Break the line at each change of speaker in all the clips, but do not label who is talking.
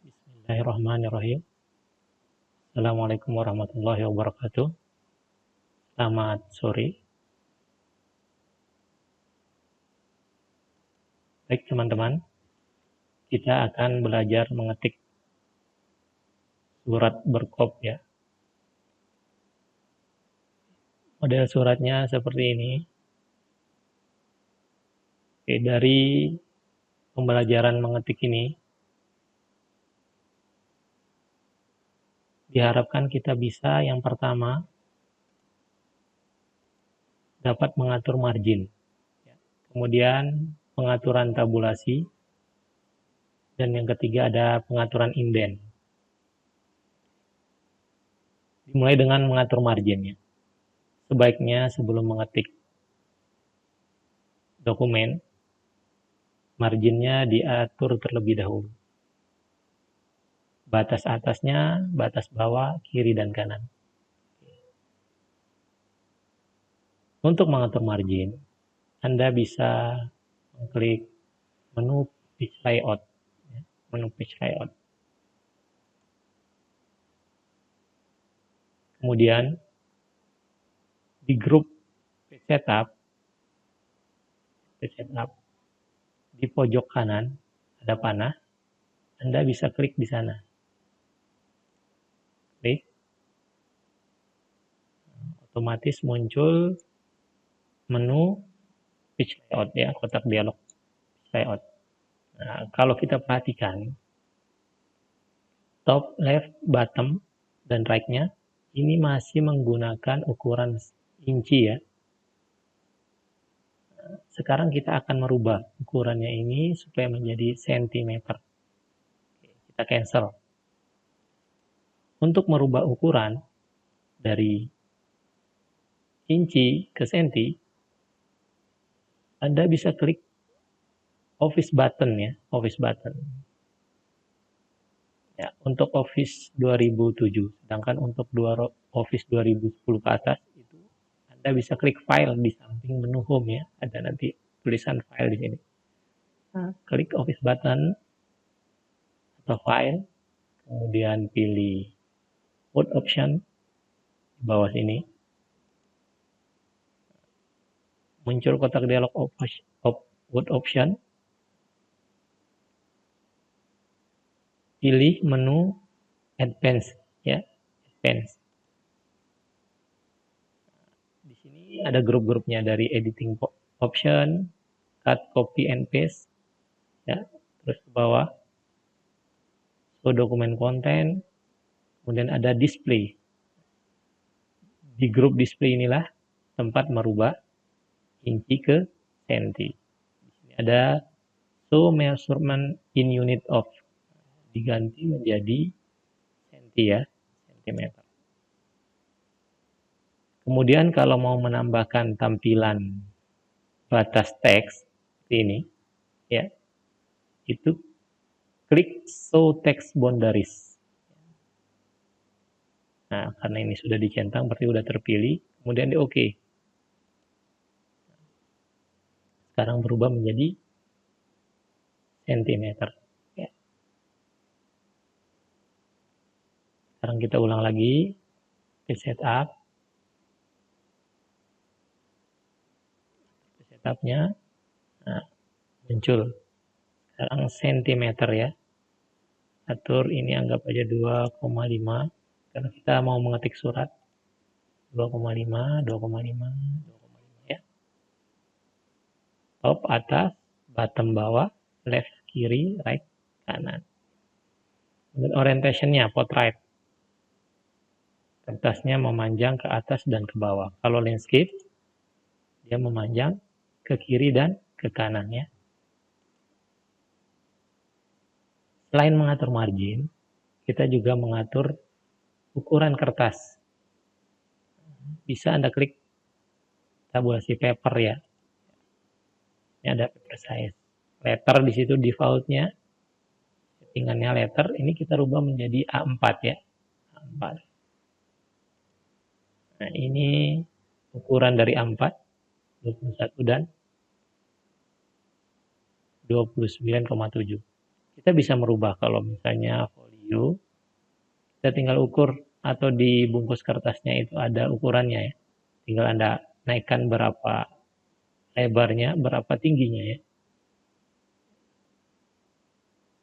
Bismillahirrahmanirrahim. Assalamualaikum warahmatullahi wabarakatuh. Selamat sore. Baik teman-teman, kita akan belajar mengetik surat berkop ya. Model suratnya seperti ini. Oke, dari pembelajaran mengetik ini, diharapkan kita bisa yang pertama dapat mengatur margin, kemudian pengaturan tabulasi, dan yang ketiga ada pengaturan indent. Dimulai dengan mengatur margin ya. Sebaiknya sebelum mengetik dokumen, marginnya diatur terlebih dahulu. Batas atasnya, batas bawah, kiri dan kanan. Untuk mengatur margin, Anda bisa mengklik menu page layout. Menu page layout. Kemudian di grup page setup, di pojok kanan ada panah. Anda bisa klik di sana. Klik. Otomatis muncul menu page layout ya, kotak dialog layout. Nah, kalau kita perhatikan top, left, bottom, dan right-nya ini masih menggunakan ukuran inci ya. Sekarang kita akan merubah ukurannya ini supaya menjadi sentimeter. Kita cancel. Untuk merubah ukuran dari inci ke senti, Anda bisa klik Office button ya, Office button. Ya, untuk Office 2007, sedangkan untuk Office 2010 ke atas itu Anda bisa klik file di samping menu home ya, ada nanti tulisan file di sini. Nah, klik Office button atau file, kemudian pilih Word option di bawah sini. Muncul kotak dialog Word option. Pilih menu Advanced ya, Advanced. Di sini ada grup-grupnya dari editing option, cut, copy and paste ya, terus ke bawah show document content, kemudian ada display. Di grup display inilah tempat merubah inci ke senti. Di sini ada show measurement in unit of, diganti menjadi senti ya, sentimeter. Kemudian kalau mau menambahkan tampilan batas teks seperti ini ya, itu klik show text boundaries. Nah, karena ini sudah dicentang berarti sudah terpilih, kemudian di OK. Sekarang berubah menjadi sentimeter ya. Sekarang kita ulang lagi page setup. Setupnya nah, muncul sekarang sentimeter ya. Atur ini anggap aja 2,5 karena kita mau mengetik surat. 2,5 ya. Top atas, bottom bawah, left kiri, right kanan. Dan orientationnya portrait. Kertasnya memanjang ke atas dan ke bawah. Kalau landscape dia memanjang ke kiri dan ke kanan ya. Selain mengatur margin, kita juga mengatur ukuran kertas. Bisa Anda klik tabulasi paper ya. Ini ada paper size. Letter di situ defaultnya, settingannya letter. Ini kita rubah menjadi A4 ya. A4. Nah ini ukuran dari A4, 21 dan 29,7. Kita kita bisa merubah. Kalau misalnya folio, kita tinggal ukur, atau di bungkus kertasnya itu ada ukurannya ya. Tinggal Anda naikkan berapa lebarnya, berapa tingginya ya.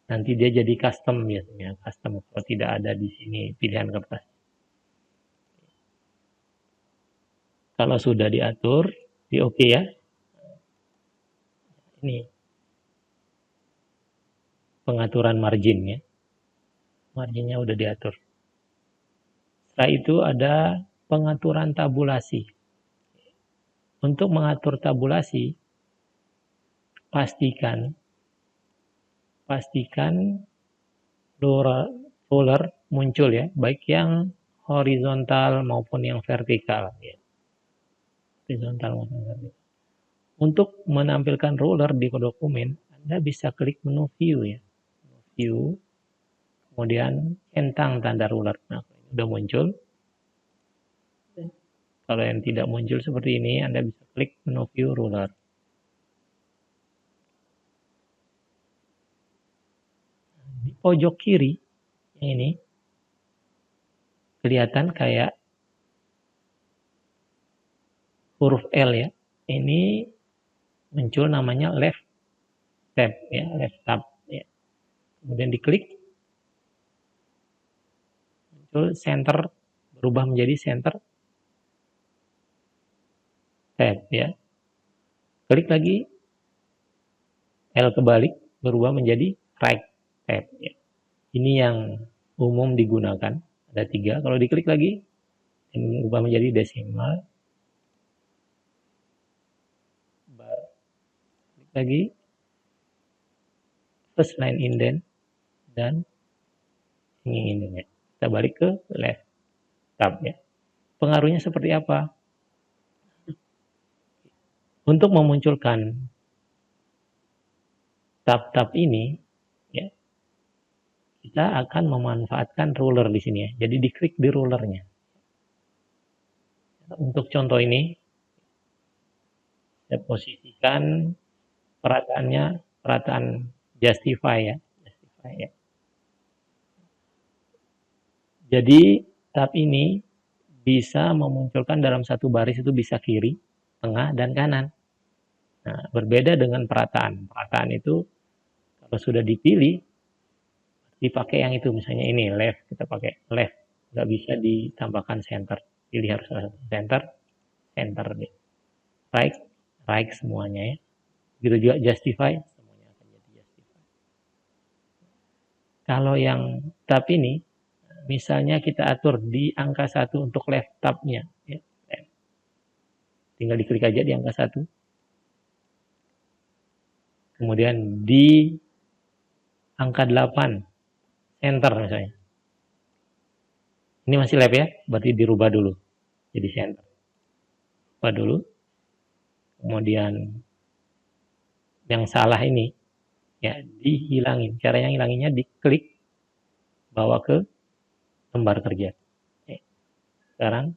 Nanti dia jadi custom biasanya, custom kalau tidak ada di sini pilihan kertas. Kalau sudah diatur, di oke ya. Ini pengaturan margin ya. Marginnya udah diatur. Setelah itu ada pengaturan tabulasi. Untuk mengatur tabulasi, pastikan ruler muncul ya, baik yang horizontal maupun yang vertikal ya. Horizontal maupun vertikal. Untuk menampilkan ruler di dokumen, Anda bisa klik menu view ya. View, kemudian centang tanda ruler. Nah, udah muncul. Kalau yang tidak muncul seperti ini, Anda bisa klik menu view ruler. Di pojok kiri, yang ini, kelihatan kayak huruf L ya. Ini muncul namanya left tab ya, left tab ya. Kemudian diklik, muncul center, berubah menjadi center tab ya. Klik lagi, L kebalik, berubah menjadi right tab ya. Ini yang umum digunakan, ada 3. Kalau diklik lagi, berubah menjadi desimal, bar, klik lagi, first line indent, dan ini indent. Kita balik ke left tab ya. Pengaruhnya seperti apa? Untuk memunculkan tab-tab ini ya, kita akan memanfaatkan ruler di sini ya. Jadi diklik di rulernya. Untuk contoh ini, saya posisikan perataannya, perataan justify ya. Justify ya. Jadi tab ini bisa memunculkan dalam satu baris, itu bisa kiri, tengah, dan kanan. Nah, berbeda dengan perataan. Perataan itu kalau sudah dipilih, dipakai yang itu. Misalnya ini left, kita pakai left. Nggak bisa ditambahkan center. Pilih harus center, center deh. Right, right semuanya ya. Begitu juga justify, semuanya akan jadi justify. Kalau yang tab ini, misalnya kita atur di angka 1 untuk left tab-nya ya. Tinggal diklik aja di angka 1. Kemudian di angka 8 center misalnya. Ini masih left ya, berarti dirubah dulu jadi center. Rubah dulu. Kemudian yang salah ini ya dihilangin. Caranya hilanginnya diklik bawa ke lembar kerja. Sekarang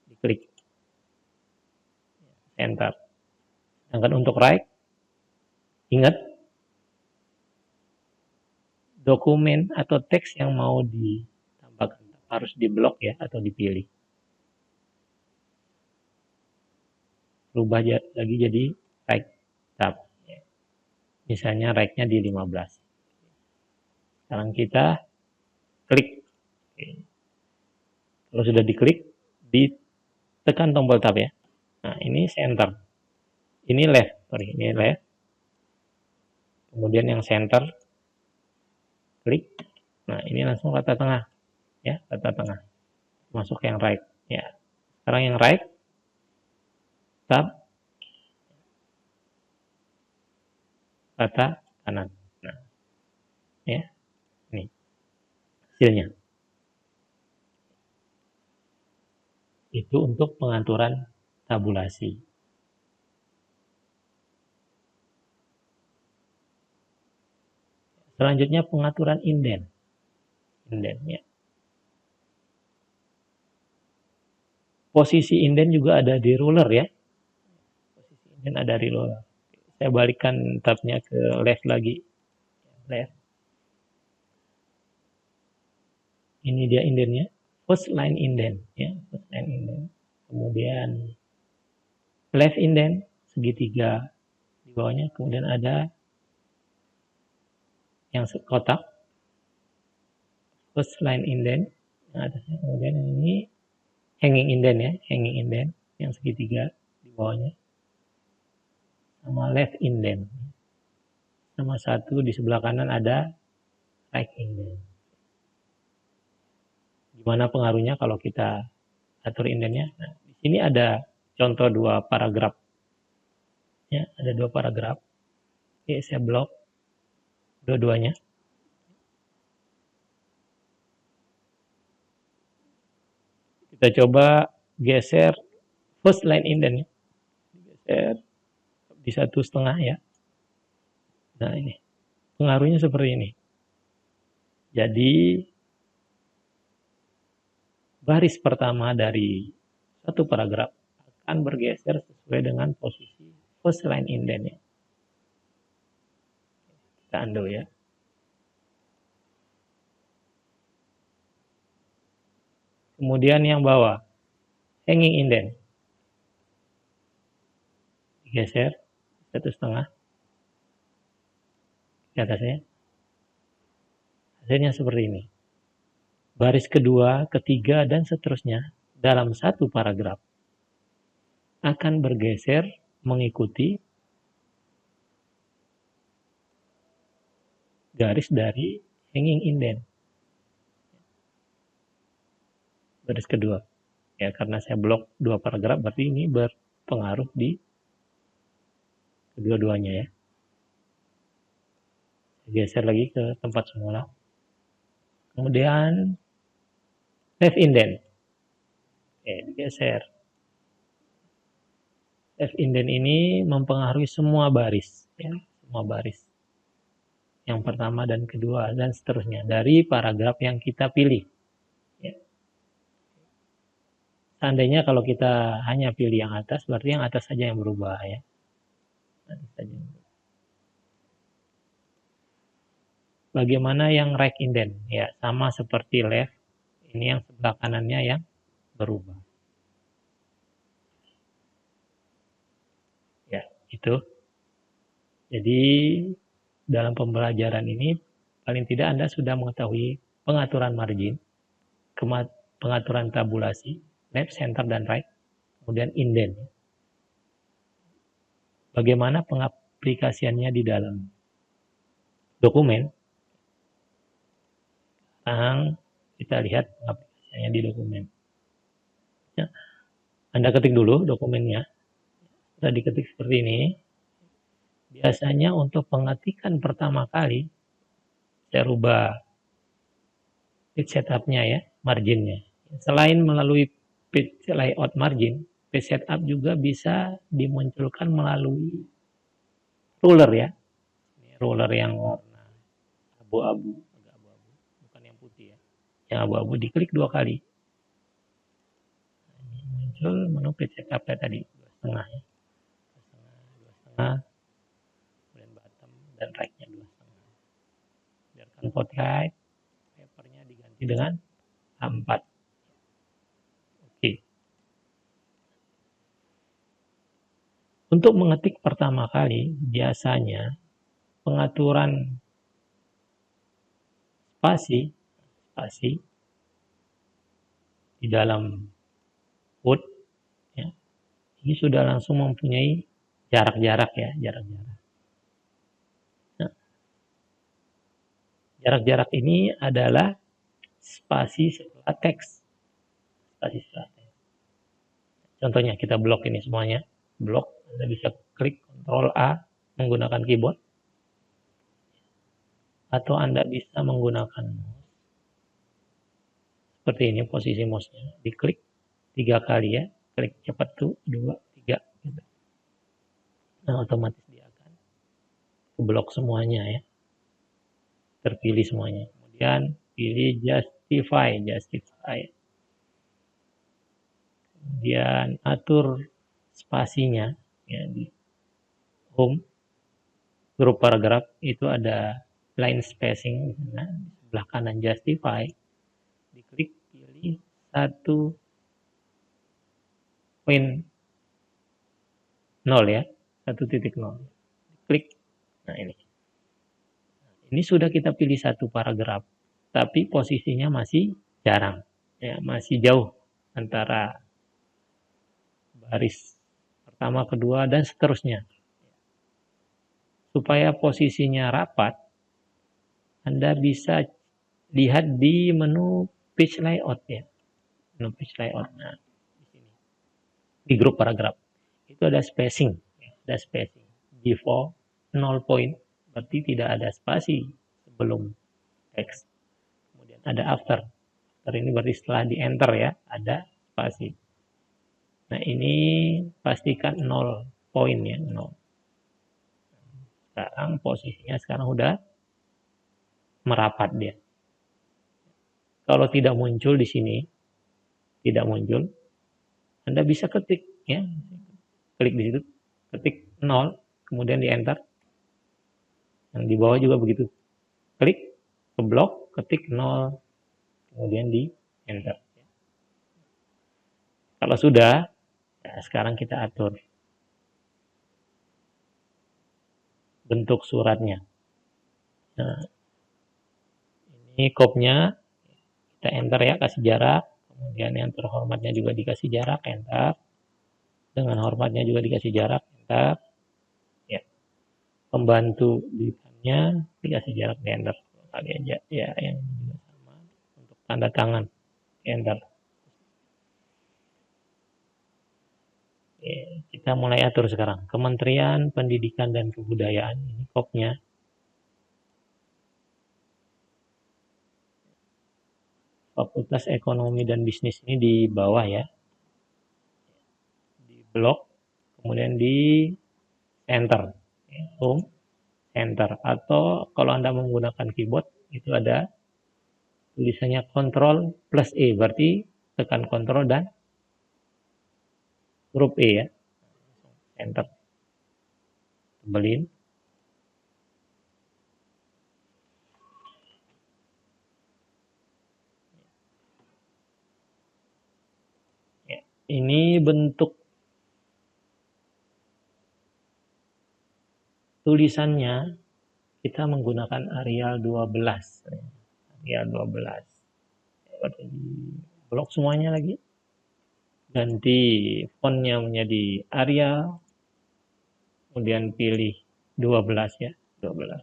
diklik center. Sedangkan untuk right, ingat dokumen atau teks yang mau ditambahkan harus diblok ya, atau dipilih. Rubah lagi jadi right tab. Misalnya right-nya di 15. Sekarang kita klik. Kalau sudah diklik, ditekan tombol tab ya. Nah, ini center. Ini left, sorry, ini left. Kemudian yang center, klik. Nah, ini langsung kata tengah. Ya, kata tengah. Masuk yang right. Ya. Sekarang yang right, tab, kata kanan. Nah, ya, ini hasilnya. Itu untuk pengaturan tabulasi. Selanjutnya pengaturan indent. Indent ya. Posisi indent juga ada di ruler ya. Posisi indent ada di ruler. Saya balikkan tabnya ke left lagi. Left. ini dia indennya, first line indent ya, first line indent. Kemudian left indent segitiga di bawahnya, kemudian ada yang kotak first line indent yang atasnya, kemudian ini hanging indent ya, hanging indent yang segitiga di bawahnya, sama left indent. Sama satu di sebelah kanan ada right indent. Gimana pengaruhnya kalau kita atur indentnya? Nah, di sini ada contoh dua paragraf. Ya, ada dua paragraf. Oke, saya blok dua-duanya. Kita coba geser first line indent. Geser di 1,5 ya. Nah, ini pengaruhnya seperti ini. Jadi baris pertama dari satu paragraf akan bergeser sesuai dengan posisi first line indent ya. Kita undo ya. Kemudian yang bawah hanging indent digeser 1,5 di atasnya. Hasilnya seperti ini. Baris kedua, ketiga, dan seterusnya dalam satu paragraf akan bergeser mengikuti garis dari hanging indent. Baris kedua. Ya, karena saya blok dua paragraf, berarti ini berpengaruh di kedua-duanya ya. Geser lagi ke tempat semula. Kemudian left indent. Oke, digeser. Left indent ini mempengaruhi semua baris ya, semua baris. Yang pertama dan kedua dan seterusnya dari paragraf yang kita pilih. Ya. Seandainya kalau kita hanya pilih yang atas, berarti yang atas saja yang berubah ya. Atas saja. Bagaimana yang right indent? Ya, sama seperti left. Ini yang sebelah kanannya yang berubah. Ya, itu. Jadi dalam pembelajaran ini paling tidak Anda sudah mengetahui pengaturan margin, pengaturan tabulasi, left, center, dan right, kemudian indent. Bagaimana pengaplikasiannya di dalam dokumen? Sekarang kita lihat pengaplikasiannya di dokumen. Ya, Anda ketik dulu dokumennya. Sudah diketik seperti ini. Biasanya untuk pengetikan pertama kali, saya rubah page setup-nya ya, marginnya. Selain melalui page layout margin, page setup juga bisa dimunculkan melalui ruler ya. Ini ruler yang warna abu-abu, agak abu-abu, bukan yang putih ya. Yang abu-abu diklik 2 kali. Ini muncul menu page setup-nya tadi, 2,5 ya. 2,5, kemudian bottom dan right-nya 2,5. Biarkan portrait, papernya diganti dengan A4. Oke. Untuk mengetik pertama kali, biasanya pengaturan spasi di dalam Word ya, ini sudah langsung mempunyai jarak-jarak ya, jarak-jarak. Nah, jarak-jarak ini adalah spasi setelah teks. Spasi setelah teks. Contohnya kita blok ini semuanya, blok. Anda bisa klik Ctrl A menggunakan keyboard, atau Anda bisa menggunakan mouse. Seperti ini posisi mouse-nya, diklik 3 kali ya, klik cepat tuh 2, 3 gitu. Nah, otomatis dia akan blok semuanya ya, terpilih semuanya. Kemudian pilih justify. Kemudian atur spasinya ya, di home grup paragraf itu ada line spacing, nah, di sebelah kanan justify, diklik, pilih 1.0 ya, 1.0. Klik. Nah ini sudah kita pilih satu paragraf, tapi posisinya masih jarang, ya, masih jauh antara baris pertama, kedua, dan seterusnya. Supaya posisinya rapat, Anda bisa lihat di menu page layout ya. Menu page layout. Nah, di sini. Di grup paragraf. Itu ada spacing. Ya, ada spacing. Default 0 point. Berarti tidak ada spasi sebelum teks. Kemudian ada after. After ini berarti setelah di enter ya, ada spasi. Nah, ini pastikan 0 point ya, 0. Sekarang posisinya sekarang udah merapat dia. Kalau tidak muncul di sini, tidak muncul, Anda bisa ketik ya. Klik di situ, ketik 0, kemudian di enter. Yang di bawah juga begitu. Klik ke blok, ketik 0, kemudian di enter. Kalau sudah, ya sekarang kita atur bentuk suratnya. Nah, ini kopnya kita enter ya, kasih jarak. Kemudian yang terhormatnya juga dikasih jarak, enter. Dengan hormatnya juga dikasih jarak, enter. Ya. Pembantu depannya dikasih jarak, di enter. Kali aja ya, yang juga sama. Untuk tanda tangan, enter. Oke, kita mulai atur sekarang. Kementerian Pendidikan dan Kebudayaan, ini kopnya. Fakultas Ekonomi dan Bisnis ini di bawah ya. Di blok, kemudian di enter. Home, enter. Atau kalau Anda menggunakan keyboard, itu ada tulisannya Ctrl plus E. Berarti tekan Ctrl dan huruf E ya. Enter. Tebelin. Ya. Ini bentuk tulisannya kita menggunakan Arial 12. Arial 12. Berarti blok semuanya lagi. Ganti fontnya menjadi Arial. Kemudian pilih 12 ya. 12.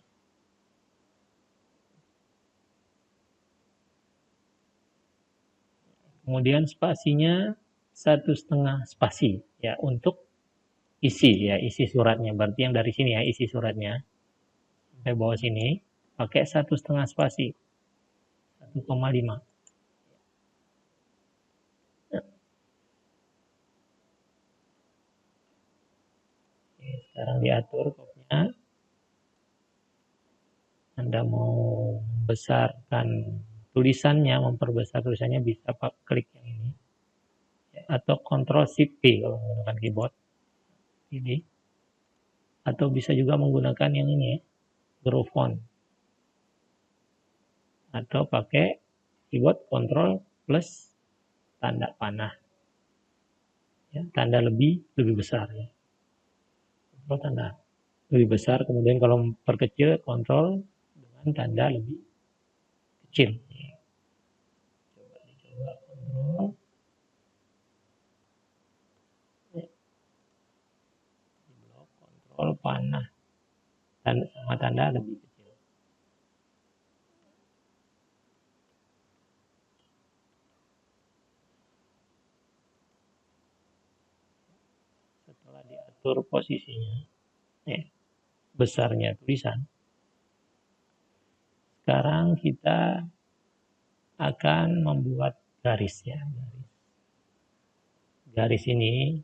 Kemudian spasinya 1,5 spasi ya untuk isi ya, isi suratnya. Berarti yang dari sini ya, isi suratnya sampai bawah sini pakai 1,5 spasi, 1,5. Oke, sekarang diatur kopnya. Anda mau membesarkan tulisannya, memperbesar tulisannya, bisa klik yang ini atau Ctrl Shift P kalau menggunakan keyboard ini, atau bisa juga menggunakan yang ini ya, Grow Font, atau pakai keyboard Ctrl plus tanda panah ya, tanda lebih besar ya, Ctrl tanda lebih besar, kemudian kalau perkecil Ctrl dengan tanda lebih kecil ya. Coba Ctrl blok, Ctrl panah dan sama tanda lebih kecil. Setelah diatur posisinya ya, besarnya tulisan, sekarang kita akan membuat garis ya. Garis ini,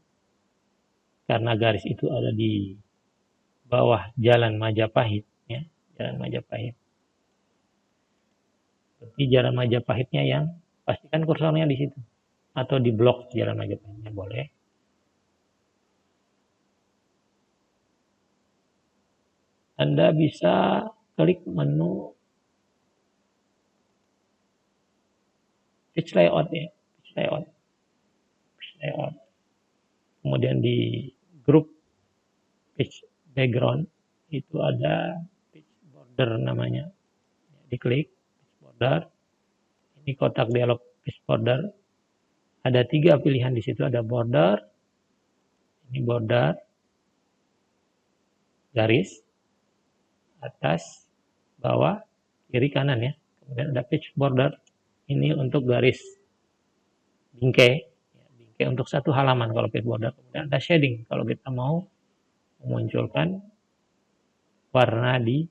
karena garis itu ada di bawah Jalan Majapahit ya, Jalan Majapahit. Berarti Jalan Majapahitnya yang pastikan kursornya di situ atau di blok Jalan Majapahitnya boleh. Anda bisa klik menu page layout ya, page layout. Kemudian di grup page background itu ada page border namanya. Diklik page border. Ini kotak dialog page border. Ada 3 pilihan di situ, ada border, ini border, garis, atas, bawah, kiri, kanan ya. Kemudian ada page border, ini untuk garis bingkai, bingkai untuk satu halaman kalau page border. Kemudian ada shading, kalau kita mau memunculkan warna di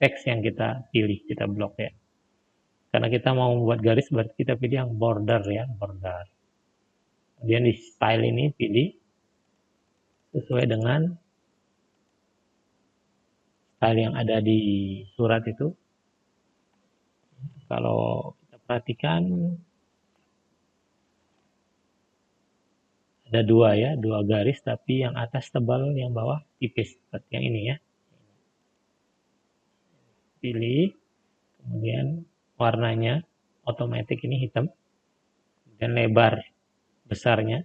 teks yang kita pilih, kita blok ya. Karena kita mau membuat garis, berarti kita pilih yang border ya, border. Kemudian di style ini pilih sesuai dengan style yang ada di surat itu. Kalau kita perhatikan ada 2 ya, 2 garis, tapi yang atas tebal, yang bawah tipis, seperti yang ini ya. Pilih, kemudian warnanya otomatis ini hitam, kemudian lebar besarnya.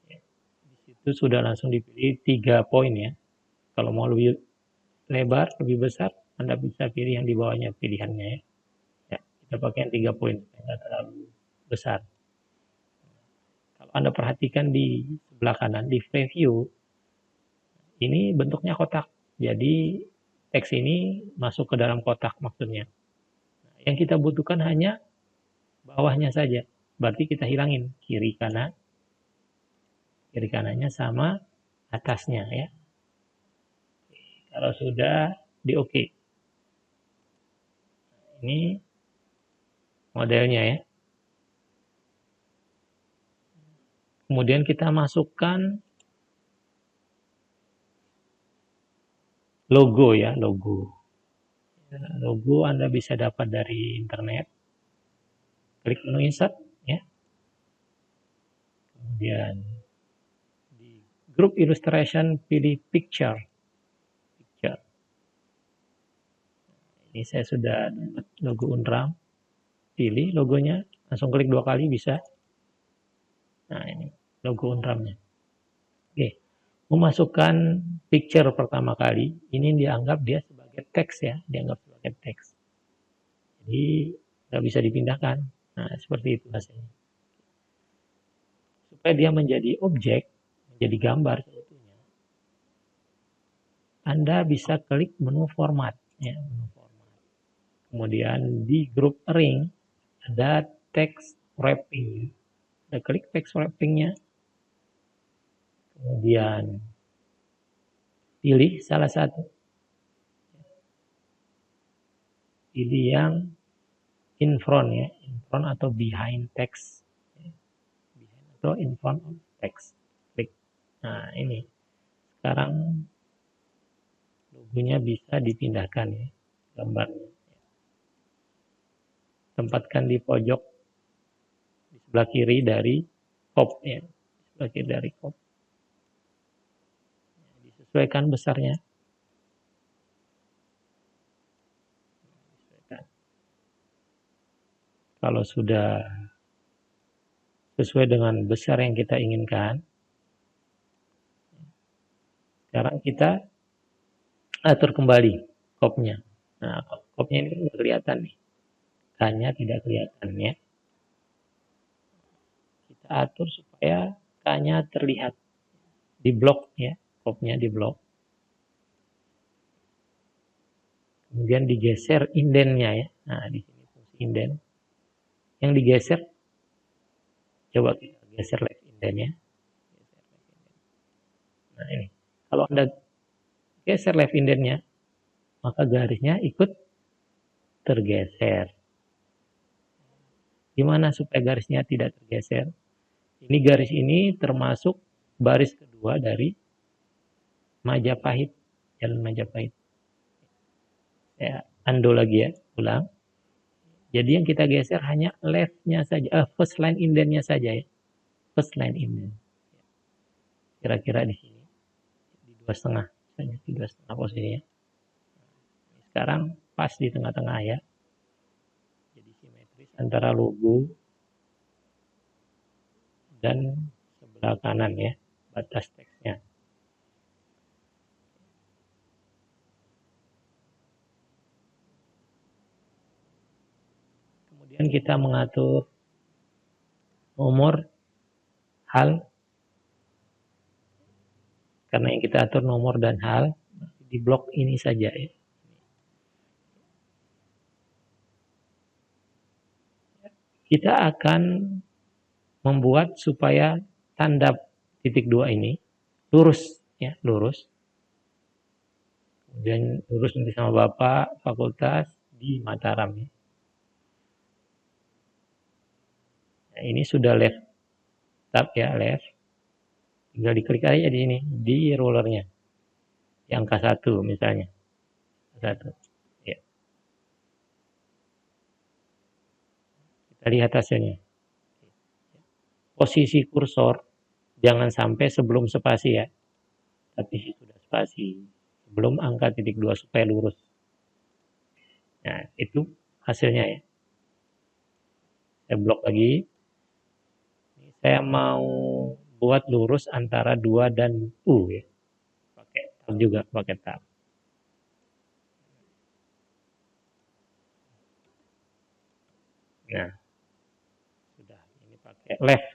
Di situ sudah langsung dipilih 3 poin ya. Kalau mau lebih lebar, lebih besar, Anda bisa pilih yang di bawahnya pilihannya ya. Ya, kita pakai yang 3 poin, tidak terlalu besar. Kalau Anda perhatikan di sebelah kanan, di preview, ini bentuknya kotak. Jadi teks ini masuk ke dalam kotak maksudnya. Nah, yang kita butuhkan hanya bawahnya saja. Berarti kita hilangin kiri kanannya sama atasnya ya. Kalau sudah di oke. Ini modelnya ya. Kemudian kita masukkan logo ya, logo. Logo Anda bisa dapat dari internet. Klik menu insert ya. Kemudian di group illustration pilih picture. Ini saya sudah dapat logo Unram. Pilih logonya, langsung klik 2 kali bisa. Nah, ini logo Unramnya. Oke. Memasukkan picture pertama kali, ini dianggap dia sebagai teks ya, dianggap sebagai teks. Jadi nggak bisa dipindahkan. Nah, seperti itu hasilnya. Supaya dia menjadi objek, menjadi gambar sebetulnya, Anda bisa klik menu format ya, menu format. Kemudian di group ring ada text wrapping. Kita klik text wrappingnya. Kemudian pilih salah satu. Pilih yang in front ya, in front atau behind text. Behind atau in front of text. Klik. Nah, ini. Sekarang logonya bisa dipindahkan ya, gambarnya. Tempatkan di pojok di sebelah kiri dari top ya, sebelah kiri dari top. Disesuaikan besarnya. Kalau sudah sesuai dengan besar yang kita inginkan, sekarang kita atur kembali kopnya. Nah, kopnya ini tidak kelihatan nih. K-nya tidak kelihatan ya. Kita atur supaya K-nya terlihat di blok ya, kopnya di blok. Kemudian digeser indennya ya. Nah, di sini fungsi inden. Yang digeser, coba kita geser left indennya. Nah, ini. Kalau Anda geser left indennya, maka garisnya ikut tergeser. Gimana supaya garisnya tidak tergeser? Ini garis ini termasuk baris kedua dari Majapahit, jalan Majapahit. Saya undo lagi ya, ulang. Jadi yang kita geser hanya left-nya saja, first line indennya saja ya. First line inden. Kira-kira di sini, di 2,5, misalnya di 2,5 posisinya. Sekarang pas di tengah-tengah ya. Jadi garis antara logo dan sebelah kanan ya, batas teksnya. Kemudian kita mengatur nomor hal, karena yang kita atur nomor dan hal di blok ini saja ya. Kita akan membuat supaya tanda titik 2 ini lurus ya, lurus. Kemudian lurus nanti sama Bapak fakultas di Mataram ya. Nah, ini sudah left tab ya, left. Tinggal diklik aja di sini, di rollernya. Di angka 1 misalnya. 1. Ya. Kita lihat hasilnya. Posisi kursor jangan sampai sebelum spasi ya. Tapi sudah spasi. Sebelum angka titik 2 supaya lurus. Nah, itu hasilnya ya. Saya blok lagi. Saya mau buat lurus antara 2 dan U ya. Pakai tab juga, pakai tab. Nah, sudah. Ini pakai left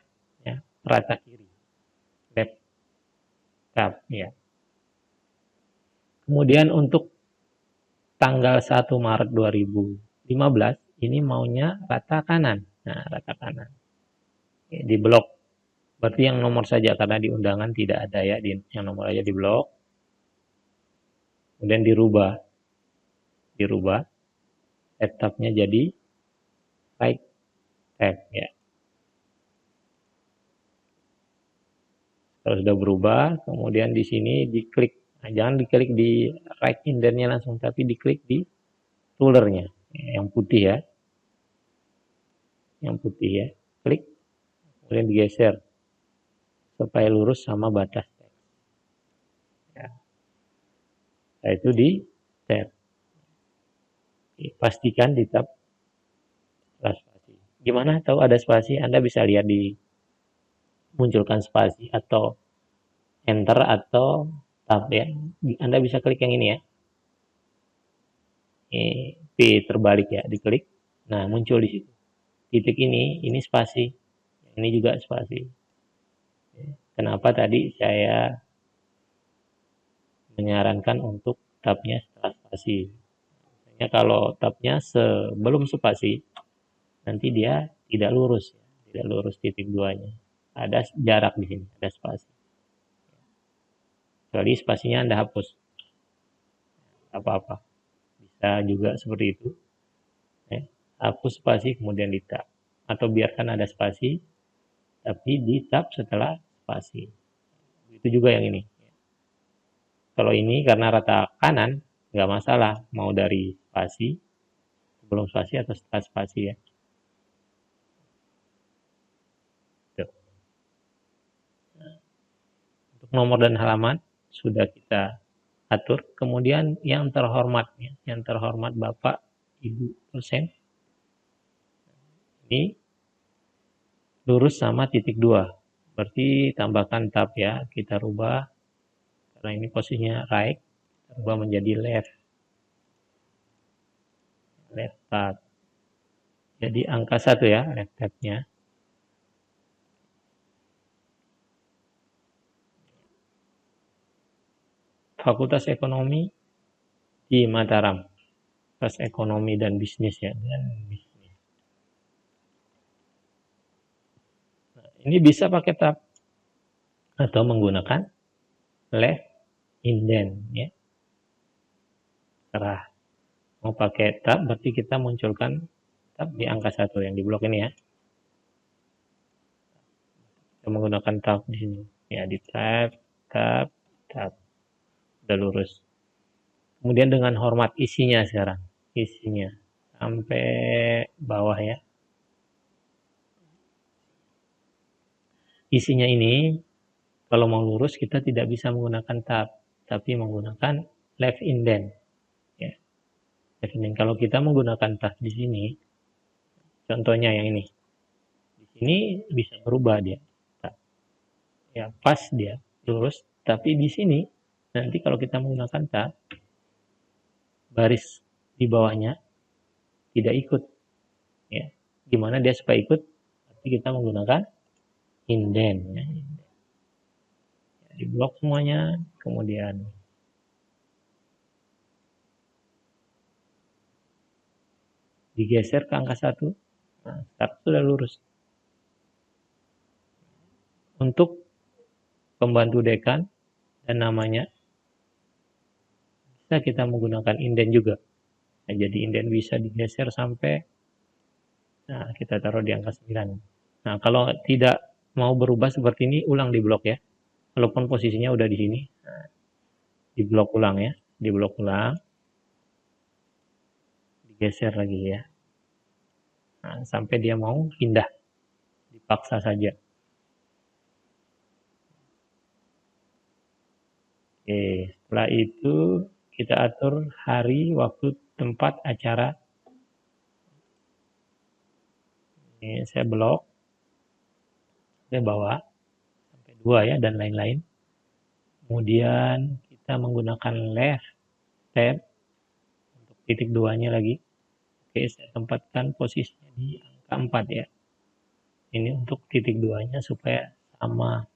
ya, rata kiri. Left tab ya. Kemudian untuk tanggal 1 Maret 2015 ini maunya rata kanan. Nah, rata kanan. Di blok. Berarti yang nomor saja karena di undangan tidak ada ya, yang nomor aja di blok. Kemudian dirubah. Tab-nya jadi right tab ya. Kalau sudah berubah, kemudian di sini diklik. Nah, jangan diklik di right indennya langsung, tapi diklik di rulernya yang putih ya. Yang putih ya. Klik, kemudian digeser supaya lurus sama batas teks. Ya. Nah, itu di tab. Pastikan di tab setelah spasi. Gimana tahu ada spasi? Anda bisa lihat di munculkan spasi atau enter atau tab ya. Anda bisa klik yang ini ya. Ini P terbalik ya, diklik. Nah, muncul di situ. Titik ini spasi. Ini juga spasi. Kenapa tadi saya menyarankan untuk tabnya setelah spasi. Misalnya kalau tabnya sebelum spasi, nanti dia tidak lurus. Tidak lurus titik 2-nya. Ada jarak di sini, ada spasi. Kecuali spasinya Anda hapus. Apa-apa. Bisa juga seperti itu. Hapus spasi kemudian di tab. Atau biarkan ada spasi, tapi di tab setelah spasi. Itu juga yang ini. Kalau ini karena rata kanan, nggak masalah. Mau dari spasi, sebelum spasi atau setelah spasi ya. Tuh. Untuk nomor dan halaman sudah kita atur. Kemudian yang terhormat, ya. Yang terhormat Bapak, Ibu dosen. Ini lurus sama titik 2. Berarti tambahkan tab ya. Kita rubah. Karena ini posisinya right. Kita rubah menjadi left. Left tab. Jadi angka 1 ya. Left tabnya. Fakultas Ekonomi di Mataram. Fakultas Ekonomi dan Bisnis ya. Dan bisnis. Ini bisa pakai tab atau menggunakan left indent ya. Terserah. Mau pakai tab berarti kita munculkan tab di angka 1 yang di blok ini ya. Kita menggunakan tab di sini. Ya, di tab. Udah lurus. Kemudian dengan hormat isinya sekarang. Isinya sampai bawah ya. Isinya ini kalau mau lurus kita tidak bisa menggunakan tab, tapi menggunakan left indent. Ya. Left indent. Kalau kita menggunakan tab di sini, Contohnya yang ini. Di sini bisa berubah dia. Ya, pas dia lurus, tapi di sini nanti kalau kita menggunakan tab, baris di bawahnya tidak ikut, ya. Gimana dia supaya ikut? Tapi kita menggunakan indent, ya. Di blok semuanya, kemudian digeser ke angka 1. Nah, start sudah lurus. Untuk pembantu dekan dan namanya bisa kita menggunakan indent juga. Nah, jadi indent bisa digeser sampai, nah, kita taruh di angka 9. Nah, kalau tidak mau berubah seperti ini, ulang di blok ya. Walaupun posisinya udah di sini, nah, di blok ulang ya, di blok ulang, digeser lagi ya. Nah, sampai dia mau pindah, dipaksa saja. Oke, setelah itu kita atur hari, waktu, tempat, acara. Ini saya blok, saya bawa sampai 2 ya, dan lain-lain. Kemudian kita menggunakan left tab untuk titik 2-nya lagi. Oke, saya tempatkan posisinya di angka 4 ya. Ini untuk titik 2-nya supaya sama,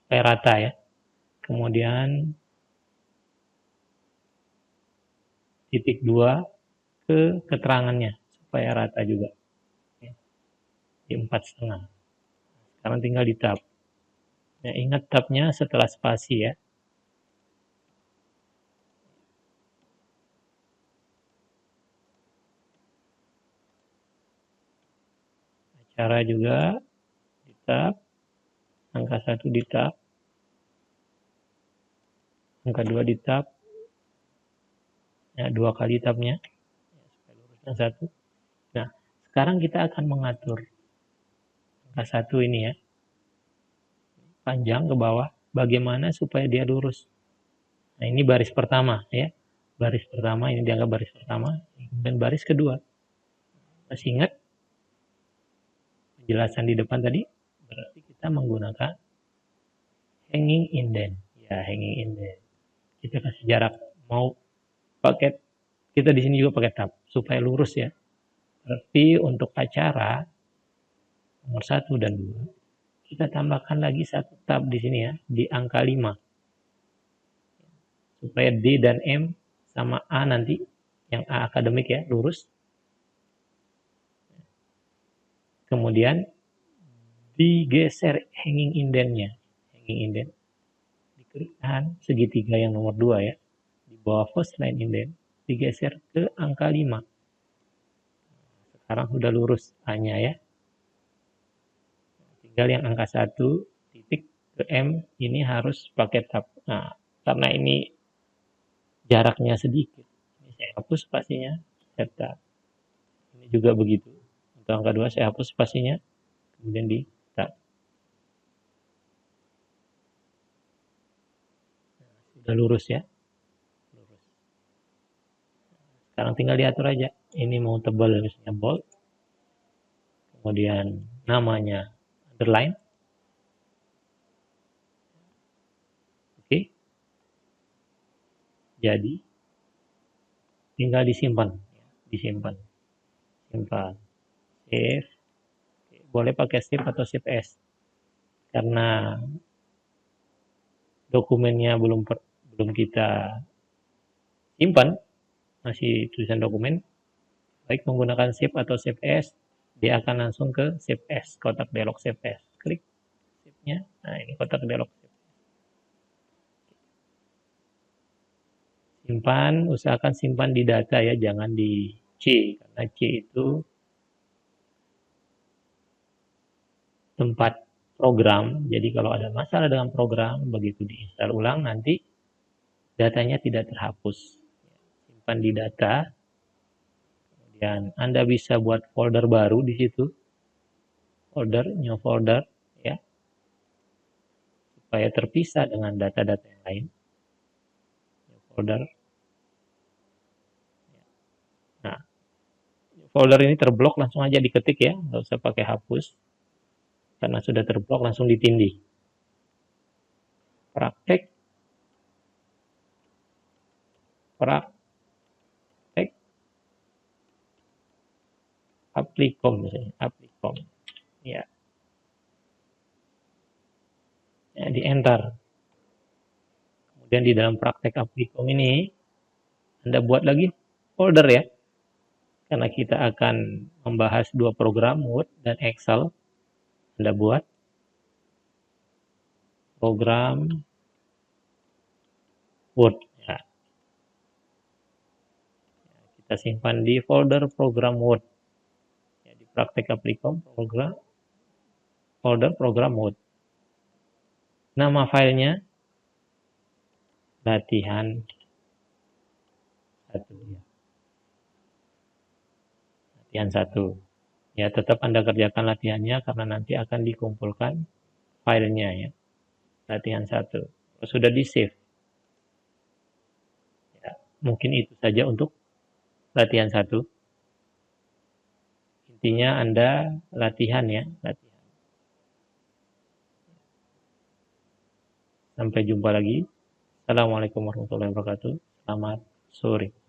supaya rata ya. Kemudian titik 2 ke keterangannya supaya rata juga. Di 4,5. Sekarang tinggal di tab. Nah, ingat tabnya setelah spasi ya. Acara juga di tab. Angka 1 di tab. Angka 2 di tab. Ya, 2 kali tabnya. Supaya lurus yang 1. Nah, sekarang kita akan mengatur angka 1 ini ya. Panjang ke bawah. Bagaimana supaya dia lurus. Nah, ini baris pertama ya. Baris pertama, ini dianggap baris pertama. Dan baris kedua. Masih ingat penjelasan di depan tadi? Berarti kita menggunakan hanging indent. Ya, hanging indent. Kita kasih jarak. Mau pakai, kita di sini juga pakai tab. Supaya lurus ya. Tapi untuk acara, nomor 1 dan 2, kita tambahkan lagi 1 tab di sini ya. Di angka 5. Supaya D dan M sama A nanti, yang A akademik ya, lurus. Kemudian digeser hanging indentnya. Hanging indent. Diklik kanan segitiga yang nomor 2 ya. Di bawah first line indent. Digeser ke angka 5. Sekarang sudah lurus A-nya ya. Tinggal yang angka 1 titik ke M ini harus pakai tab. Nah, karena ini jaraknya sedikit. Ini saya hapus spasinya. Saya tab. Ini juga begitu. Untuk angka 2 saya hapus spasinya. Kemudian di tab. Nah, sudah lurus ya. Lurus. Sekarang tinggal diatur aja. Ini mau tebal misalnya bold. Kemudian namanya underline. Oke. Jadi tinggal disimpan. Disimpan. Simpan. Save. Boleh pakai save atau save as. Karena dokumennya belum kita simpan, masih tulisan dokumen, baik menggunakan save atau save as, dia akan langsung ke save as, kotak dialog save as. Klik save-nya. Nah, ini kotak dialog save. Simpan, usahakan simpan di data ya, jangan di C, karena C itu tempat program. Jadi kalau ada masalah dengan program, begitu diinstal ulang nanti datanya tidak terhapus. Simpan di data. Kemudian Anda bisa buat folder baru di situ. Folder, new folder ya. Supaya terpisah dengan data-data yang lain. New folder. Nah, new folder ini terblok, langsung aja diketik ya, nggak usah pakai hapus. Karena sudah terblok, langsung ditindih. Praktek, praktek, applikom misalnya, applikom. Ya, ya di enter. Kemudian di dalam praktek applikom ini, Anda buat lagi folder ya. Karena kita akan membahas dua program, Word dan Excel. Anda buat program Word. Ya, kita simpan di folder program Word. Ya, di praktek applikom, folder program Word. Nama filenya latihan 1. Ya. Latihan 1. Ya, tetap Anda kerjakan latihannya karena nanti akan dikumpulkan filenya ya. Latihan 1. Sudah di-save. Ya, mungkin itu saja untuk latihan 1. Intinya Anda latihan ya, latihan. Sampai jumpa lagi. Assalamualaikum warahmatullahi wabarakatuh. Selamat sore.